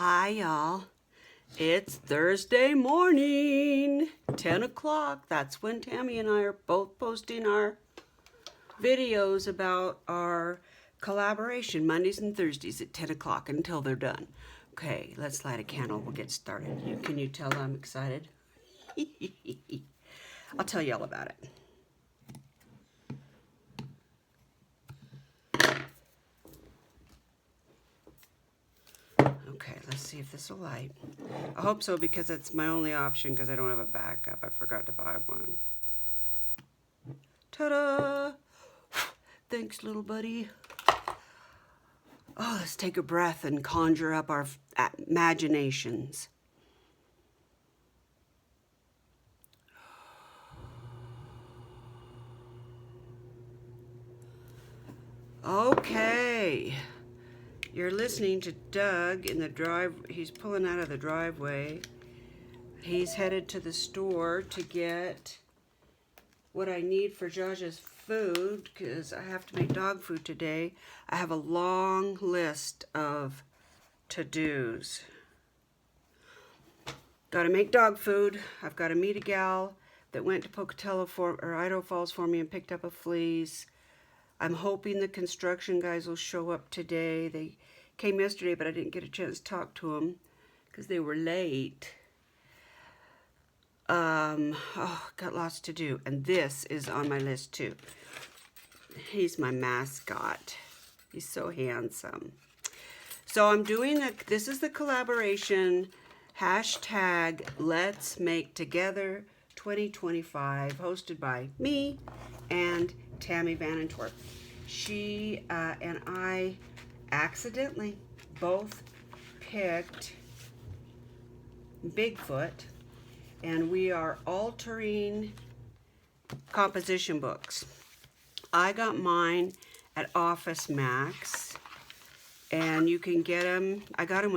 Hi, y'all. It's Thursday morning, 10 o'clock. That's when Tammy and I are both posting our videos about our collaboration Mondays and Thursdays at 10 o'clock until they're done. Okay, let's light a candle. We'll get started. Can you tell I'm excited? I'll tell you all about it. Okay, let's see if this will light. I hope so because it's my only option because I don't have a backup. I forgot to buy one. Ta-da! Thanks, little buddy. Oh, let's take a breath and conjure up our imaginations. Okay. You're listening to Doug in the drive. He's pulling out of the driveway. He's headed to the store to get what I need for Jaja's food because I have to make dog food today. I have a long list of to-dos. Got to make dog food. I've got to meet a gal that went to Pocatello or Idaho Falls for me and picked up a fleece. I'm hoping the construction guys will show up today. They came yesterday, but I didn't get a chance to talk to them because they were late. Got lots to do. And this is on my list too. He's my mascot. He's so handsome. So I'm doing this is the collaboration hashtag Let's Make Together 2025, hosted by me and Tammy Vanentorp. She and I accidentally both picked Bigfoot, and we are altering composition books. I got mine at Office Max, and you can get them. I got them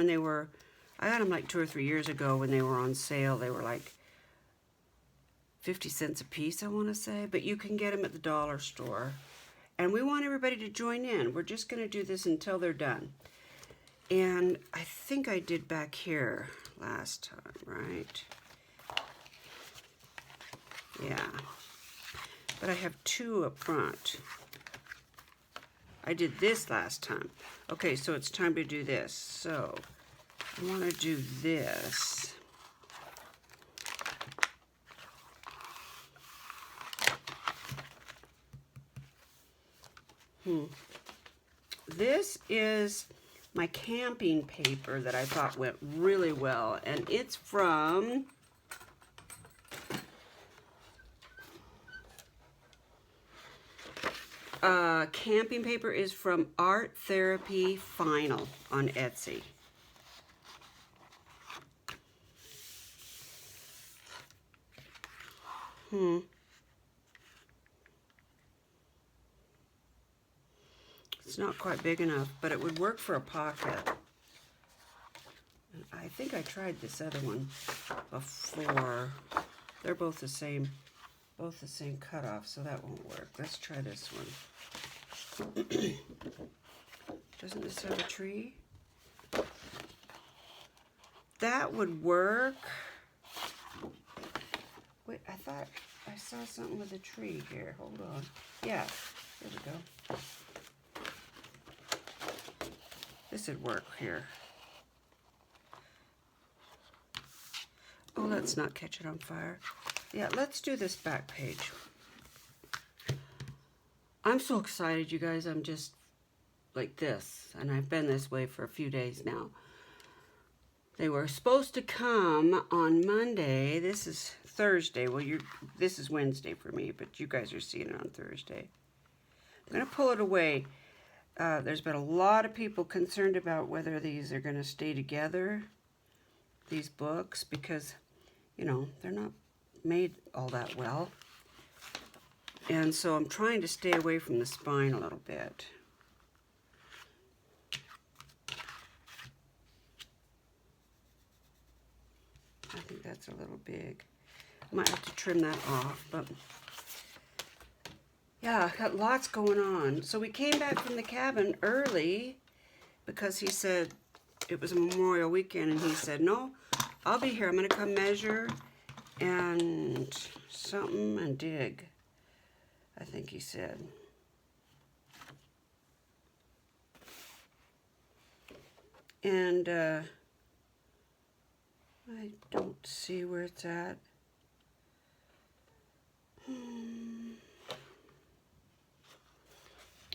like 2 or 3 years ago when they were on sale. They were like 50 cents a piece, I want to say, but you can get them at the dollar store. And we want everybody to join in. We're just going to do this until they're done. And I think I did back here last time, right? Yeah. But I have 2 up front. I did this last time. Okay, so it's time to do this. So I want to do this. This is my camping paper that I thought went really well, and it's from camping paper is from Art Therapy Final on Etsy. It's not quite big enough, but it would work for a pocket. I think I tried this other one before. They're both the same cutoff, so that won't work. Let's try this one. Doesn't this have a tree? That would work. Wait, I thought I saw something with a tree here. Hold on. Yeah, there we go. This would work here. Oh, let's not catch it on fire. Yeah, let's do this back page. I'm so excited, you guys. I'm just like this, and I've been this way for a few days now. They were supposed to come on Monday. This is Thursday. Well, this is Wednesday for me, but you guys are seeing it on Thursday. I'm going to pull it away. There's been a lot of people concerned about whether these are going to stay together, these books, because, you know, they're not made all that well. And so I'm trying to stay away from the spine a little bit. I think that's a little big. I might have to trim that off, but yeah, got lots going on. So we came back from the cabin early because he said it was a Memorial Weekend, and he said, no, I'll be here. I'm going to come measure and something and dig, I think he said. And I don't see where it's at.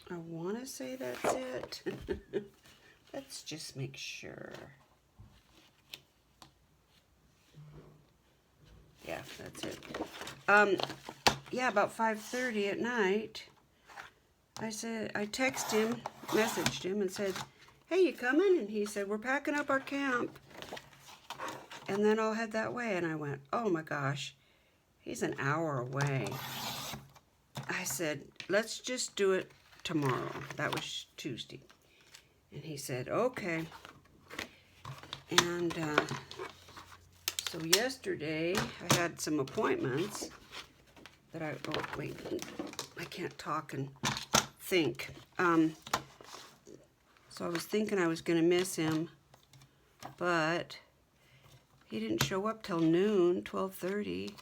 I want to say that's it. Let's just make sure. Yeah, that's it. Yeah, about 5:30 at night, I texted him, messaged him and said, hey, you coming? And he said, we're packing up our camp, and then I'll head that way. And I went, oh my gosh, he's an hour away. I said, let's just do it tomorrow. That was Tuesday. And he said, okay. And so yesterday I had some appointments that oh wait, I can't talk and think. So I was thinking I was going to miss him, but he didn't show up till noon, 12:30.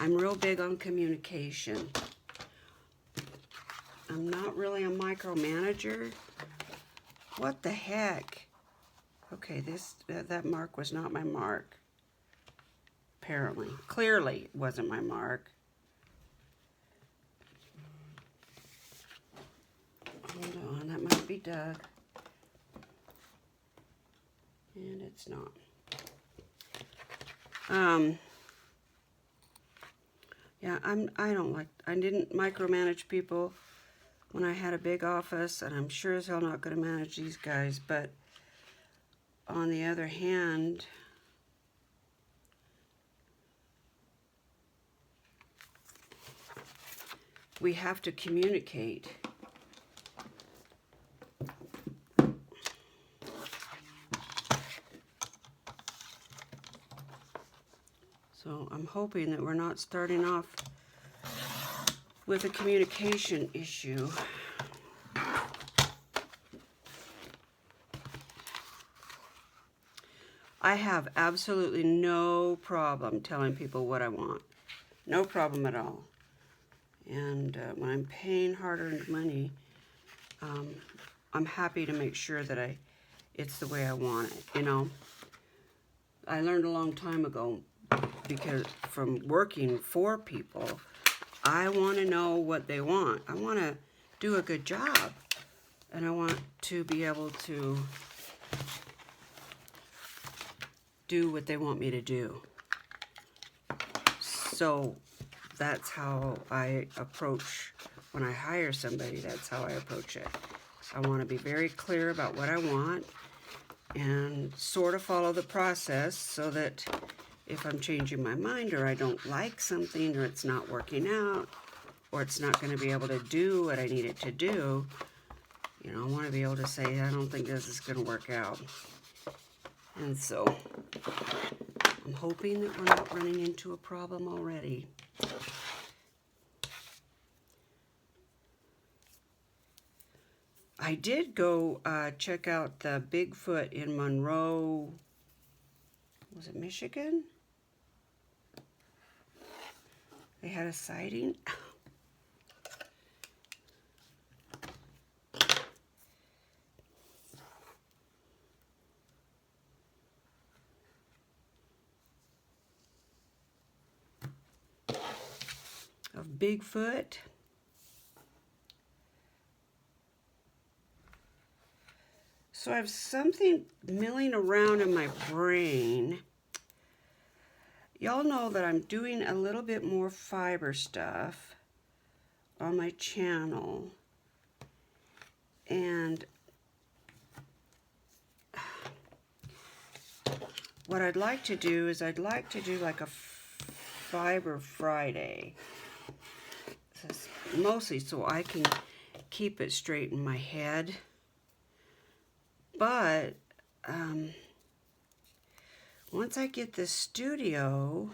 I'm real big on communication. I'm not really a micromanager. What the heck? Okay, that mark was not my mark. Apparently. Clearly it wasn't my mark. Hold on, that might be Doug. And it's not. Yeah, I didn't micromanage people when I had a big office, and I'm sure as hell not going to manage these guys, but on the other hand, we have to communicate. So I'm hoping that we're not starting off with a communication issue. I have absolutely no problem telling people what I want. No problem at all. And when I'm paying hard-earned money, I'm happy to make sure that it's the way I want it, you know. I learned a long time ago, because from working for people, I want to know what they want. I want to do a good job, and I want to be able to do what they want me to do. So that's how I approach when I hire somebody. That's how I approach it. I want to be very clear about what I want and sort of follow the process so that if I'm changing my mind or I don't like something or it's not working out or it's not going to be able to do what I need it to do, you know, I want to be able to say, I don't think this is going to work out. And so I'm hoping that we're not running into a problem already. I did go check out the Bigfoot in Monroe, was it Michigan? They had a sighting. Of Bigfoot. So I have something milling around in my brain. Y'all know that I'm doing a little bit more fiber stuff on my channel. And what I'd like to do is I'd like to do like a Fiber Friday. Mostly so I can keep it straight in my head. But once I get this studio,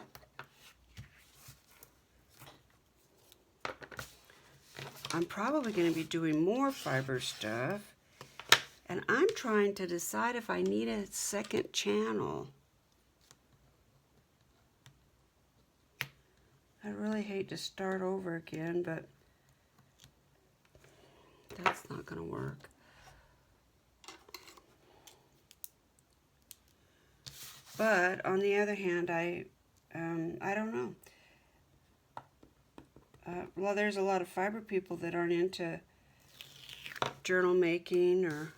I'm probably going to be doing more fiber stuff. And I'm trying to decide if I need a second channel. I really hate to start over again, but that's not going to work. But on the other hand, I don't know. Well, there's a lot of fiber people that aren't into journal making or,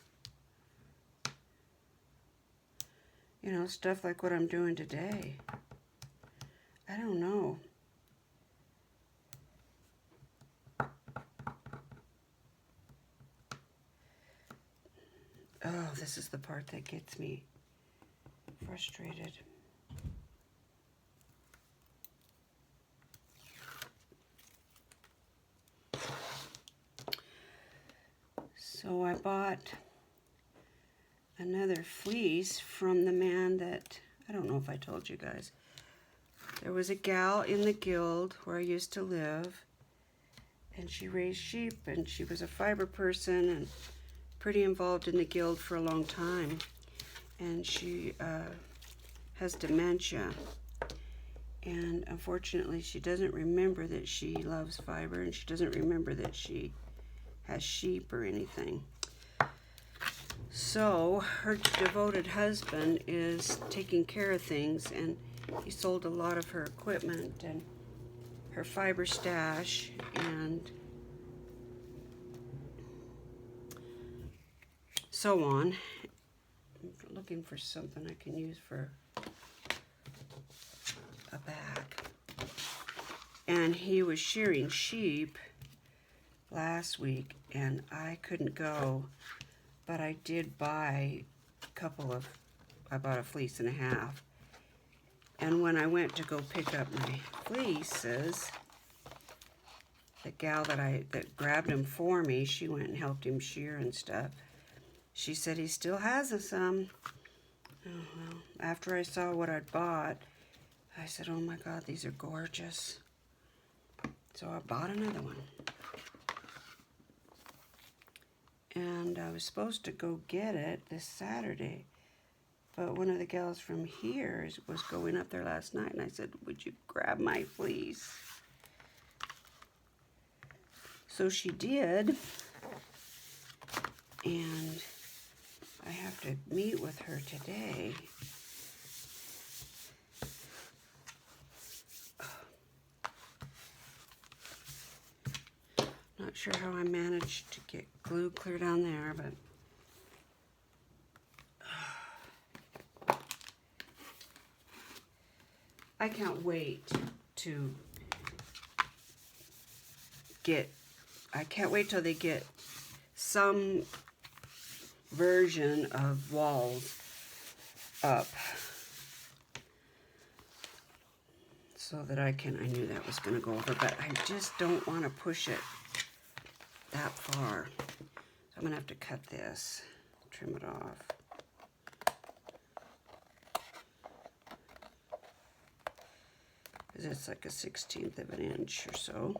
you know, stuff like what I'm doing today. I don't know. Oh, this is the part that gets me frustrated. So I bought another fleece from the man that, I don't know if I told you guys. There was a gal in the guild where I used to live, and she raised sheep, and she was a fiber person and pretty involved in the guild for a long time. And she has dementia, and unfortunately she doesn't remember that she loves fiber, and she doesn't remember that she has sheep or anything. So her devoted husband is taking care of things, and he sold a lot of her equipment and her fiber stash and so on. I'm looking for something I can use for a bag. And he was shearing sheep last week, and I couldn't go, but I did buy I bought a fleece and a half. And when I went to go pick up my fleeces, the gal that grabbed them for me, she went and helped him shear and stuff. She said he still has some. Oh, well, after I saw what I'd bought, I said, oh my God, these are gorgeous. So I bought another one. And I was supposed to go get it this Saturday, but one of the gals from here was going up there last night, and I said, would you grab my fleece? So she did, and I have to meet with her today. Not sure how I managed to get glue clear down there, but I can't wait to I can't wait till they get some version of walls up so that I knew that was going to go over, but I just don't want to push it that far. So I'm going to have to cut this, trim it off. Because it's like a 1/16 of an inch or so.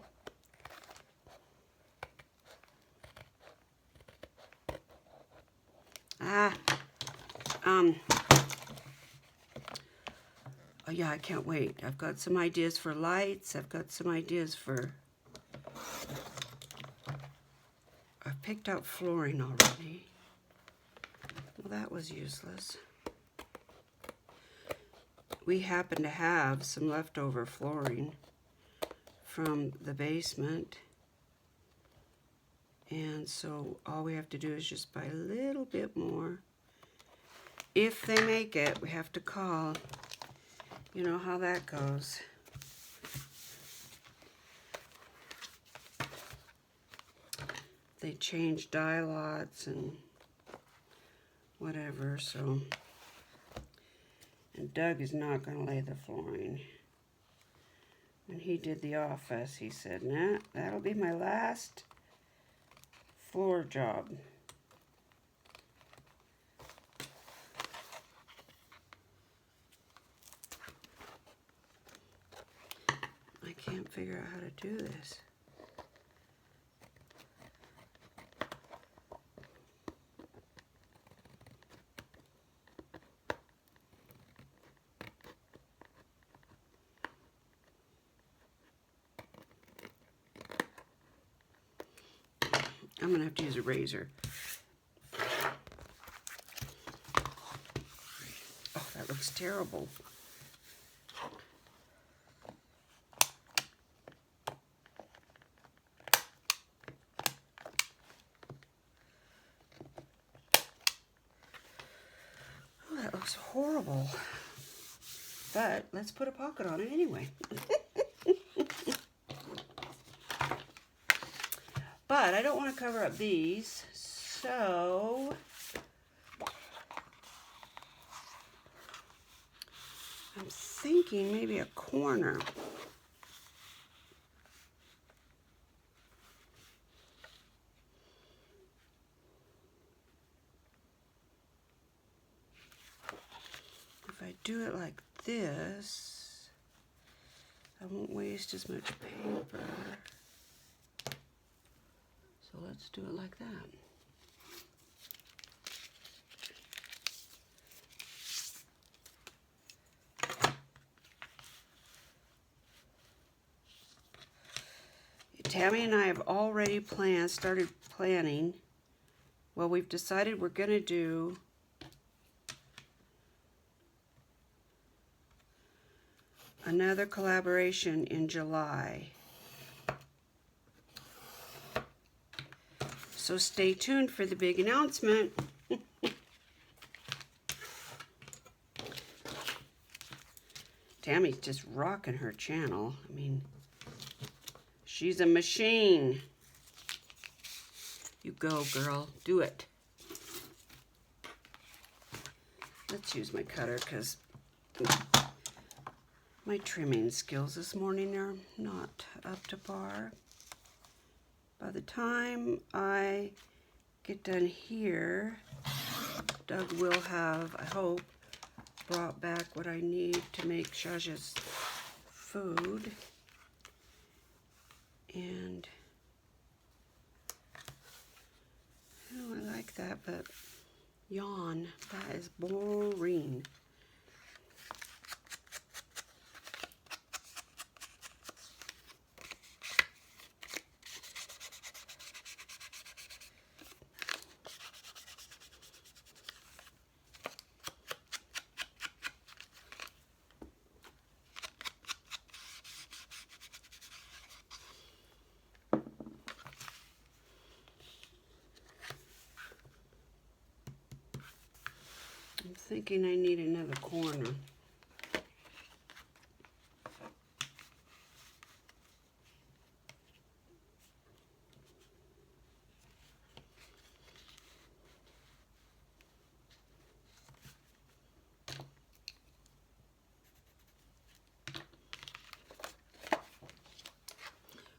Oh yeah, I can't wait. I've got some ideas for lights. I've got some ideas for... I've picked out flooring already. Well, that was useless. We happen to have some leftover flooring from the basement. And so all we have to do is just buy a little bit more. If they make it, we have to call. You know how that goes. They change dye lots and whatever, so. And Doug is not going to lay the flooring. When he did the office, he said, nah, that'll be my last floor job. I can't figure out how to do this. I'm going to have to use a razor. Oh, that looks terrible. Oh, that looks horrible. But let's put a pocket on it anyway. But I don't want to cover up these, so I'm thinking maybe a corner. If I do it like this, I won't waste as much paper. So let's do it like that. Tammy and I have already started planning. Well, we've decided we're going to do another collaboration in July. So stay tuned for the big announcement. Tammy's just rocking her channel. I mean, she's a machine. You go, girl. Do it. Let's use my cutter because my trimming skills this morning are not up to par. By the time I get done here, Doug will have, I hope, brought back what I need to make Jaja's food. And oh, I like that, but yawn, that is boring. I'm thinking I need another corner.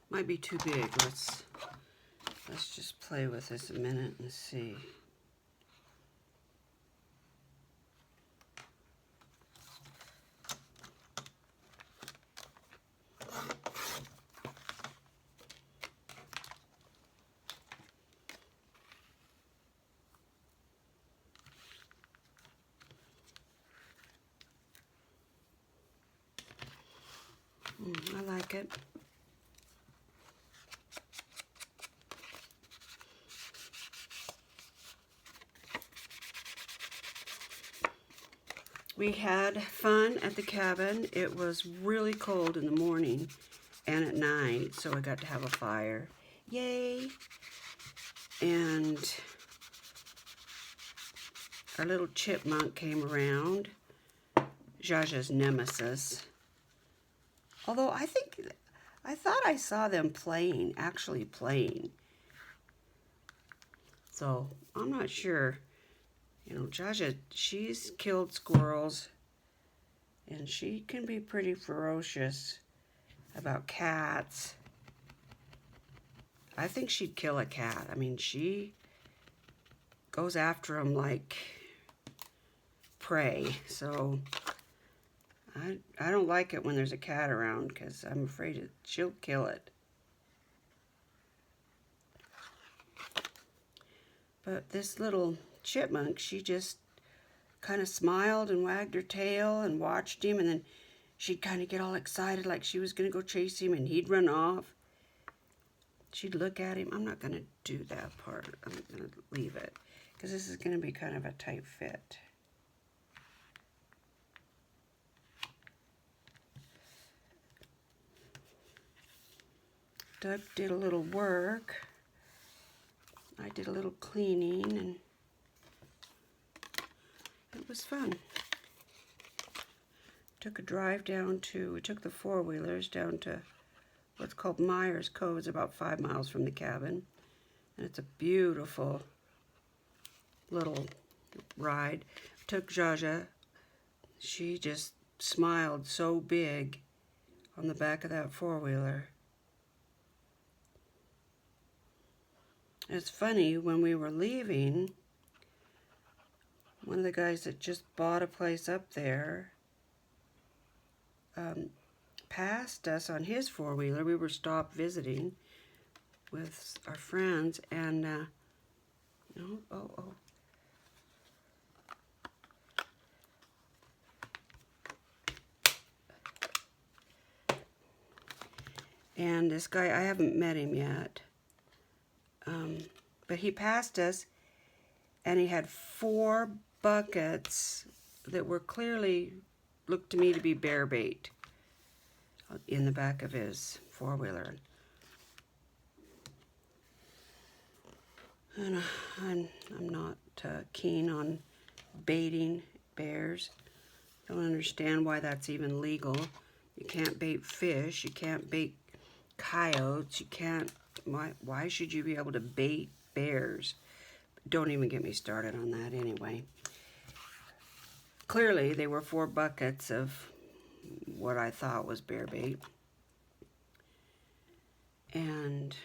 Might be too big. Let's just play with this a minute and see. I like it. We had fun at the cabin. It was really cold in the morning and at night, so I got to have a fire. Yay! And our little chipmunk came around, Jaja's nemesis. Although I thought I saw them actually playing. So I'm not sure. You know, Jaja, she's killed squirrels, and she can be pretty ferocious about cats. I think she'd kill a cat. I mean, she goes after them like prey. So I don't like it when there's a cat around because I'm afraid she'll kill it. But this little chipmunk, she just kind of smiled and wagged her tail and watched him, and then she'd kind of get all excited like she was going to go chase him and he'd run off. she'd look at him. I'm not going to do that part. I'm going to leave it because this is going to be kind of a tight fit. Doug did a little work. I did a little cleaning, and it was fun. Took a drive down to, we took the four-wheelers down to what's called Myers Cove. It's about 5 miles from the cabin. And it's a beautiful little ride. Took Jaja. She just smiled so big on the back of that four-wheeler. It's funny, when we were leaving, one of the guys that just bought a place up there passed us on his four-wheeler. We were stopped visiting with our friends, and and this guy, I haven't met him yet, but he passed us, and he had 4 buckets that were clearly, looked to me to be bear bait in the back of his four-wheeler. And I'm not keen on baiting bears. Don't understand why that's even legal. You can't bait fish. You can't bait coyotes. You can't. Why should you be able to bait bears? Don't even get me started on that anyway. Clearly, they were 4 buckets of what I thought was bear bait. And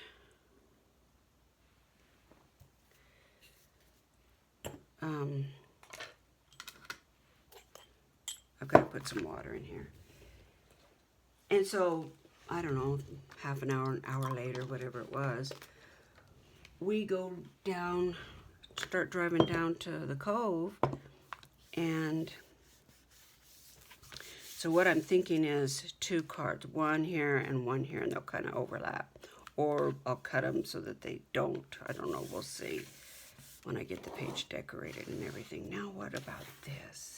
I've got to put some water in here. And so, I don't know, half an hour later, whatever it was, we go down, start driving down to the cove, and so what I'm thinking is 2 carts, one here and one here, and they'll kind of overlap. Or I'll cut them so that they don't. I don't know, we'll see when I get the page decorated and everything. Now what about this?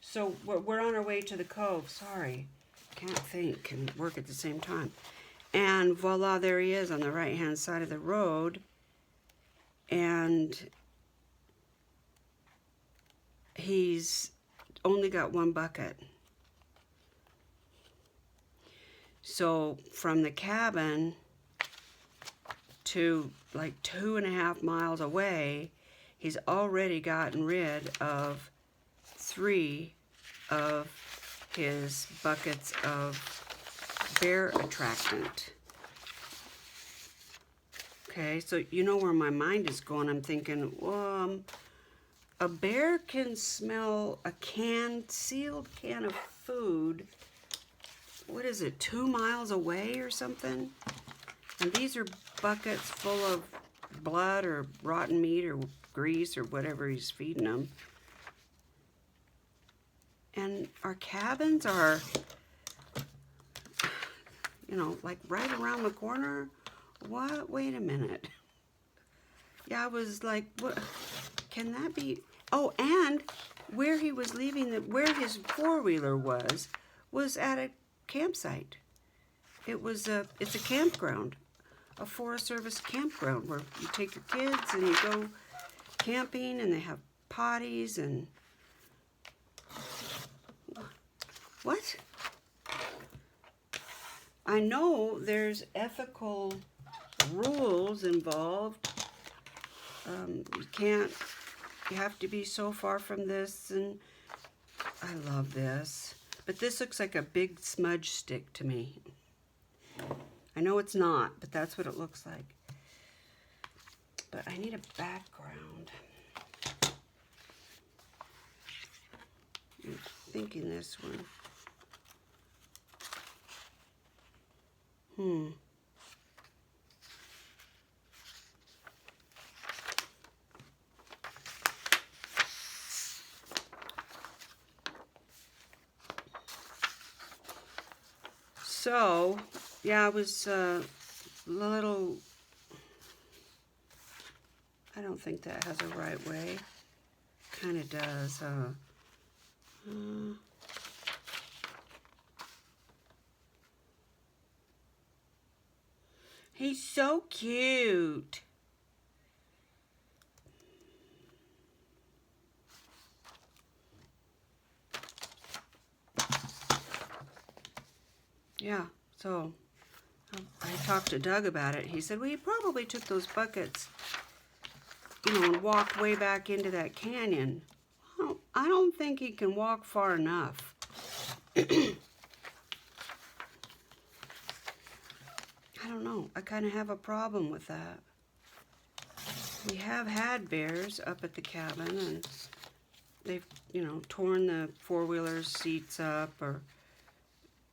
So we're on our way to the cove. Sorry, can't think and work at the same time. And voila, there he is on the right-hand side of the road. And he's only got 1 bucket. So from the cabin to like 2.5 miles away, he's already gotten rid of 3 of his buckets of bear attractant. Okay, so you know where my mind is going. I'm thinking, well, a bear can smell a sealed can of food, what is it, 2 miles away or something? And these are buckets full of blood or rotten meat or grease or whatever he's feeding them. And our cabins are, you know, like right around the corner. What? Wait a minute. Yeah, I was like, what? Can that be? Oh, and where he was leaving, where his four-wheeler was at a campsite. It's a campground, a Forest Service campground where you take your kids and you go camping, and they have potties and what? I know there's ethical rules involved. You have to be so far from this, and I love this. But this looks like a big smudge stick to me. I know it's not, but that's what it looks like. But I need a background. I'm thinking this one. So, yeah, I was a little... I don't think that has a right way. Kind of does, he's so cute. Yeah, so I talked to Doug about it. He said, well, he probably took those buckets, you know, and walked way back into that canyon. I don't think he can walk far enough. I don't know. I kind of have a problem with that. We have had bears up at the cabin, and they've, you know, torn the four-wheeler seats up, or,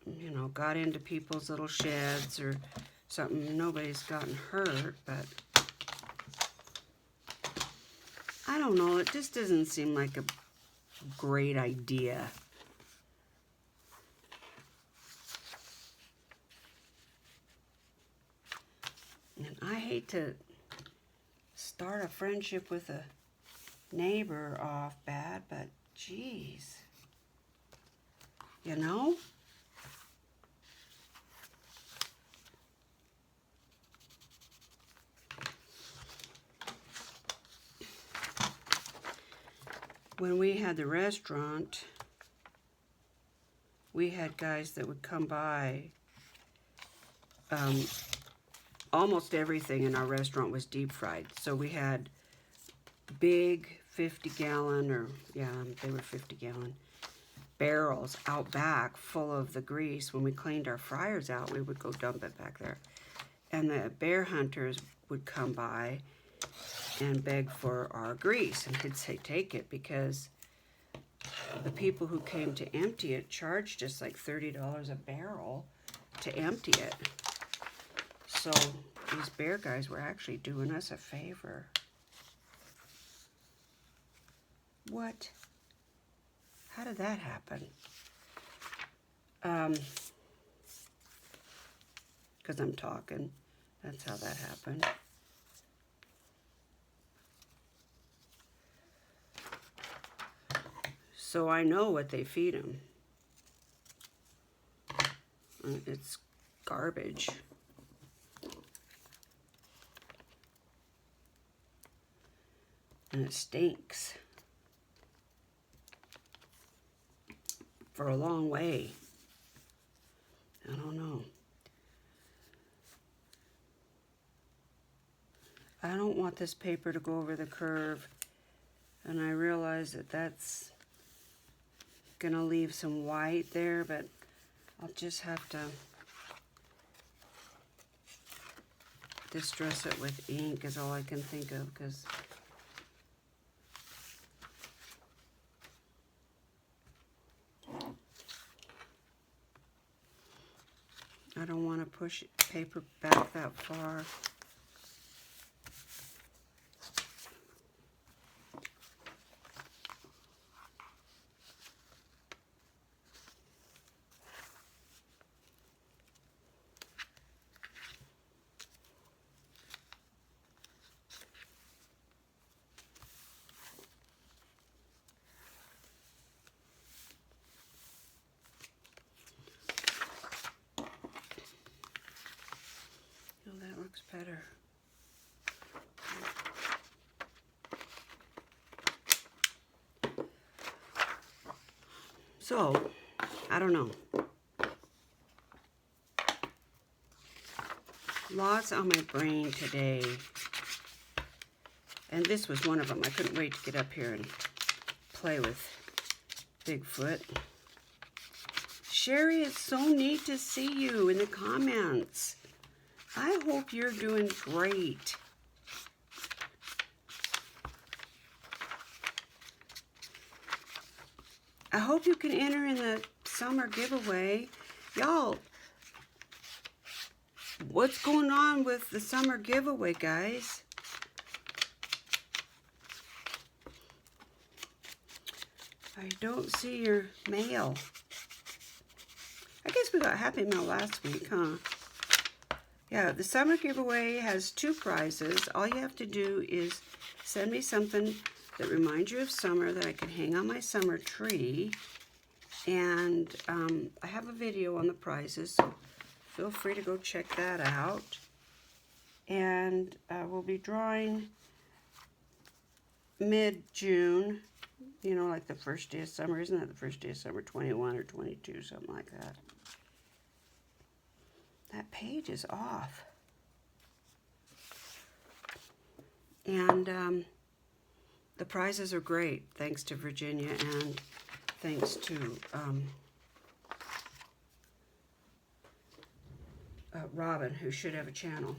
you know, got into people's little sheds or something. Nobody's gotten hurt, but I don't know. It just doesn't seem like a great idea. And I hate to start a friendship with a neighbor off bad, but geez, you know? When we had the restaurant, we had guys that would come by. Almost everything in our restaurant was deep fried. So we had big 50-gallon, or yeah, they were 50-gallon barrels out back full of the grease. When we cleaned our fryers out, we would go dump it back there. And the bear hunters would come by and beg for our grease, and he'd say, take it, because the people who came to empty it charged us like $30 a barrel to empty it. So these bear guys were actually doing us a favor. What? How did that happen? Because I'm talking. That's how that happened. So I know what they feed them. It's garbage. And it stinks for a long way. I don't know. I don't want this paper to go over the curve, and I realize that that's gonna leave some white there, but I'll just have to distress it with ink is all I can think of, because I don't want to push paper back that far. Better. So, I don't know. Lots on my brain today. And this was one of them. I couldn't wait to get up here and play with Bigfoot. Sherry, it's so neat to see you in the comments. I hope you're doing great. I hope you can enter in the summer giveaway. Y'all, what's going on with the summer giveaway, guys? I don't see your mail. I guess we got Happy Mail last week, huh? Yeah, the summer giveaway has 2 prizes. All you have to do is send me something that reminds you of summer that I can hang on my summer tree. And I have a video on the prizes, so feel free to go check that out. And we'll be drawing mid-June, you know, like the first day of summer. Isn't that the first day of summer? 21 or 22, something like that. That page is off. And the prizes are great, thanks to Virginia and thanks to Robin, who should have a channel.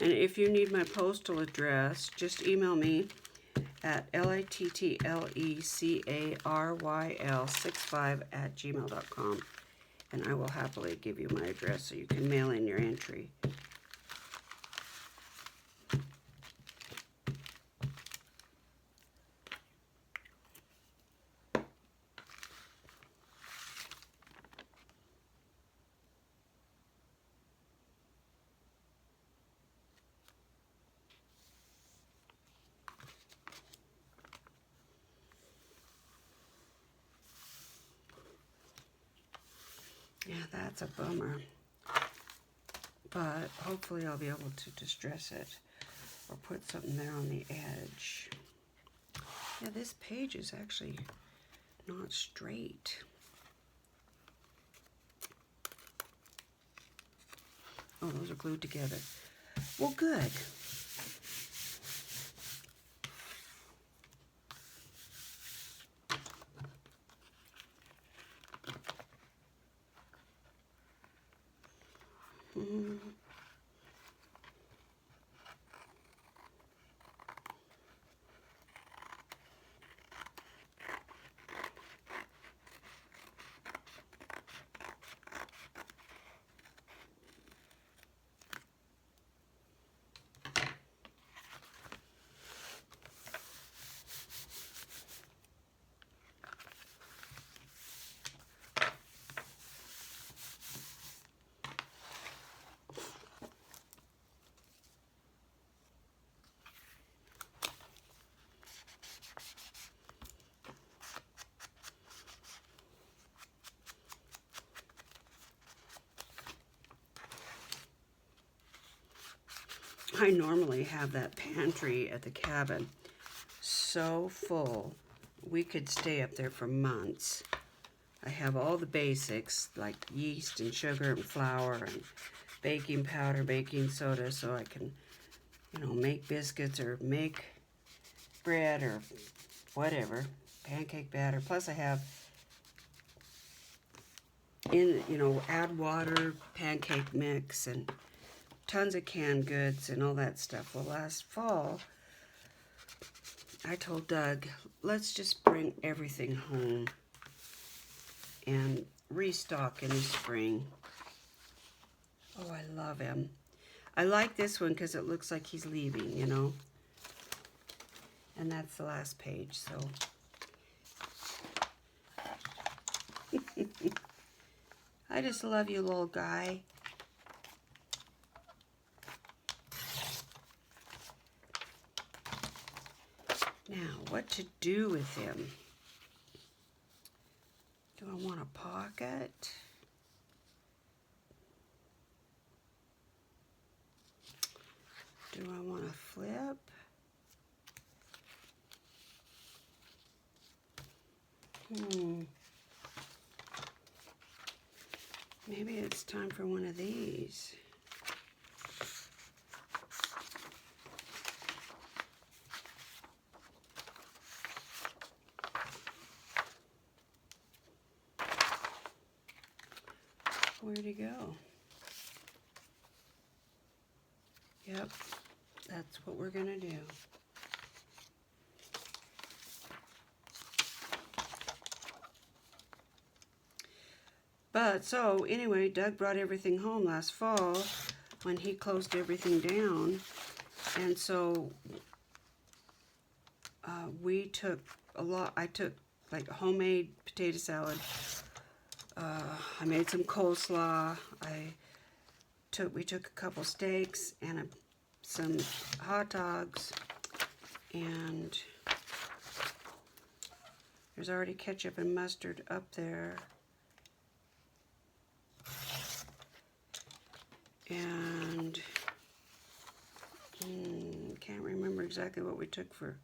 And if you need my postal address, just email me at littlecarryl65@gmail.com, and I will happily give you my address so you can mail in your entry. Yeah, that's a bummer. But hopefully I'll be able to distress it or put something there on the edge. Yeah, this page is actually not straight. Oh, those are glued together. Well, good. I normally have that pantry at the cabin so full we could stay up there for months. I have all the basics like yeast and sugar and flour and baking powder, baking soda, so I can, you know, make biscuits or make bread or whatever, pancake batter. Plus I have add water, pancake mix, and tons of canned goods and all that stuff. Well, last fall, I told Doug, let's just bring everything home and restock in the spring. Oh, I love him. I like this one because it looks like he's leaving, you know. And that's the last page, so. I just love you, little guy. Now, what to do with him? Do I want a pocket? Do I want to flip? Maybe it's time for one of these. Where'd he go? Yep, that's what we're gonna do. But so anyway, Doug brought everything home last fall when he closed everything down, and so we took a lot. I took like homemade potato salad. I made some coleslaw. We took a couple steaks and some hot dogs, and there's already ketchup and mustard up there. And can't remember exactly what we took for.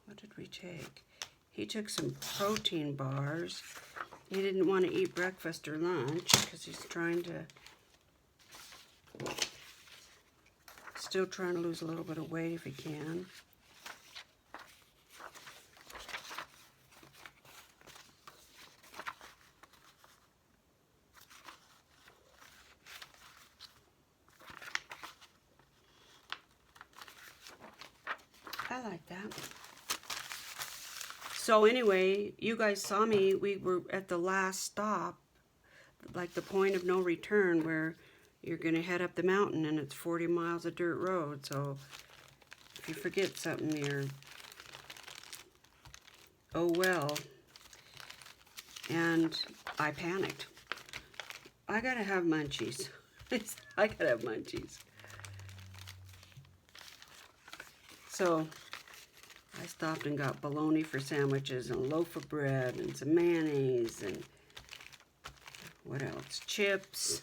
What did we take? He took some protein bars. He didn't want to eat breakfast or lunch because he's still trying to lose a little bit of weight if he can. I like that. So anyway, you guys saw me. We were at the last stop, like the point of no return, where you're going to head up the mountain and it's 40 miles of dirt road. So if you forget something, you're, oh well. And I panicked. I got to have munchies. I got to have munchies. So I stopped and got bologna for sandwiches and a loaf of bread and some mayonnaise and what else? Chips.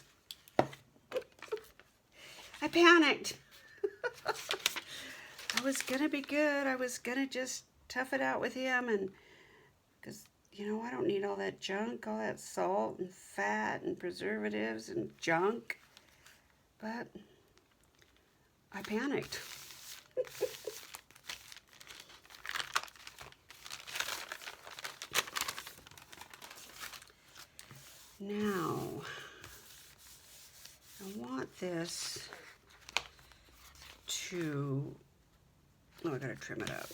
I panicked. I was gonna be good. I was gonna just tough it out with him, and because you know I don't need all that junk, all that salt and fat and preservatives and junk. But I panicked. Now, I want this to, oh, I gotta trim it up.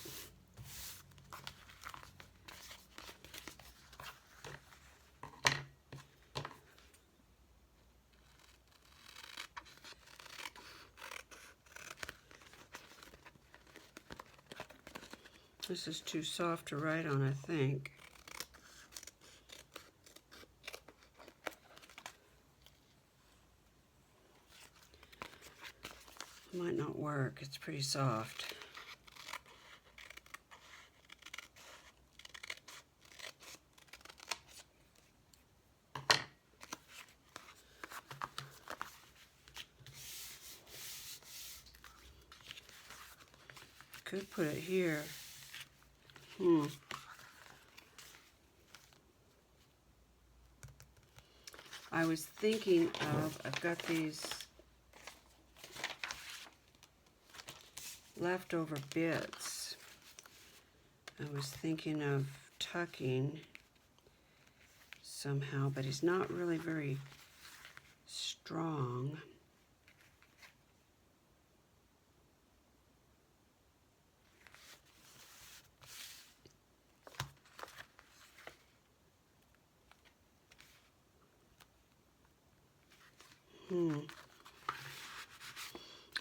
This is too soft to write on, I think. Might not work. It's pretty soft. Could put it here. I was thinking of, I've got these leftover bits. I was thinking of tucking somehow, but he's not really very strong.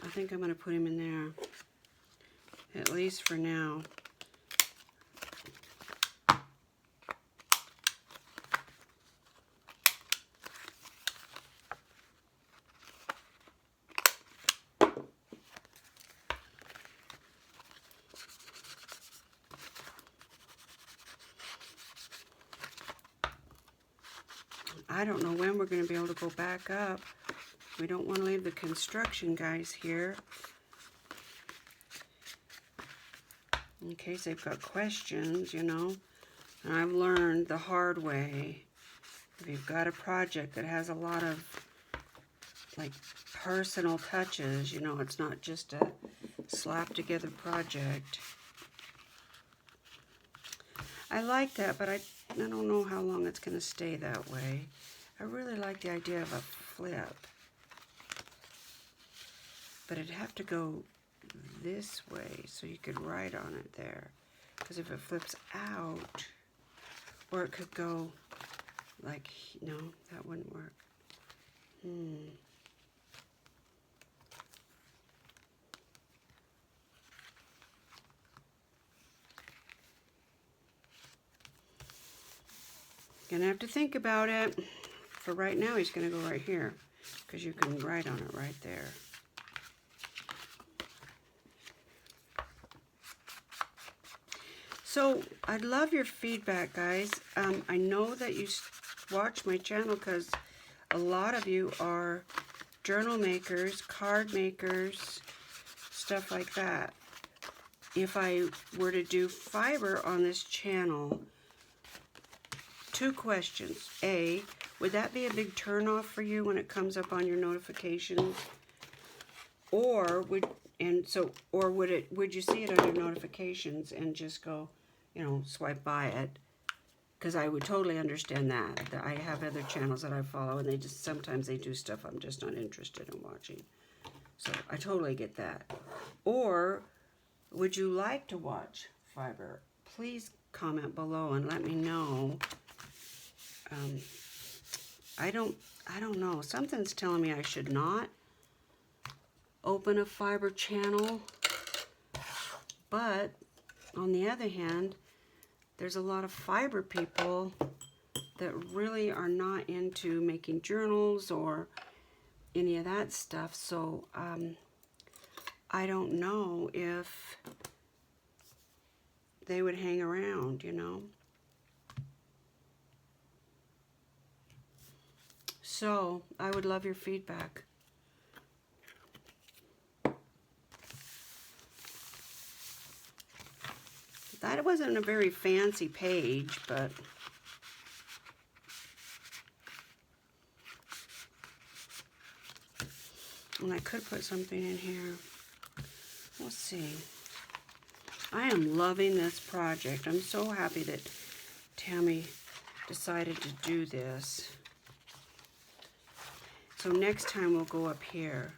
I think I'm going to put him in there, at least for now. I don't know when we're going to be able to go back up. We don't want to leave the construction guys here in case they've got questions, you know. And I've learned the hard way, if you've got a project that has a lot of like personal touches, you know, it's not just a slap together project. I like that, but I don't know how long it's going to stay that way. I really like the idea of a flip. but it'd have to go this way so you could write on it there. Because if it flips out, or it could go like, no, that wouldn't work. Gonna have to think about it. For right now, he's gonna go right here, because you can write on it right there. So I'd love your feedback, guys. I know that you watch my channel because a lot of you are journal makers, card makers, stuff like that. If I were to do fiber on this channel, 2 questions. A, would that be a big turnoff for you when it comes up on your notifications? Or would you see it on your notifications and just go, you know, swipe by it? Because I would totally understand that. I have other channels that I follow, and sometimes they do stuff I'm just not interested in watching. So I totally get that. Or would you like to watch fiber? Please comment below and let me know. I don't know. Something's telling me I should not open a fiber channel. But on the other hand, there's a lot of fiber people that really are not into making journals or any of that stuff. So I don't know if they would hang around, you know. So I would love your feedback. That wasn't a very fancy page, but and I could put something in here. We'll see. I am loving this project. I'm so happy that Tammy decided to do this. So next time we'll go up here.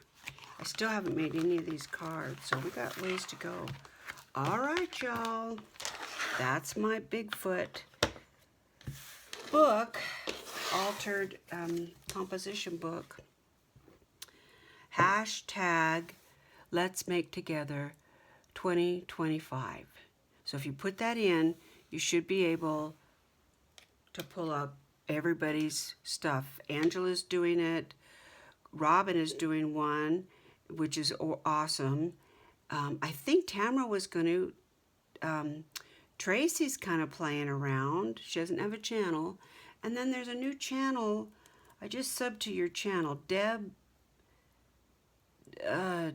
I still haven't made any of these cards, so we got ways to go. All right, y'all. That's my Bigfoot book, altered composition book. Hashtag Let's Make Together 2025. So if you put that in, you should be able to pull up everybody's stuff. Angela's doing it. Robin is doing one, which is awesome. I think Tamara was going to, Tracy's kind of playing around. She doesn't have a channel. And then there's a new channel. I just subbed to your channel. Deb, no.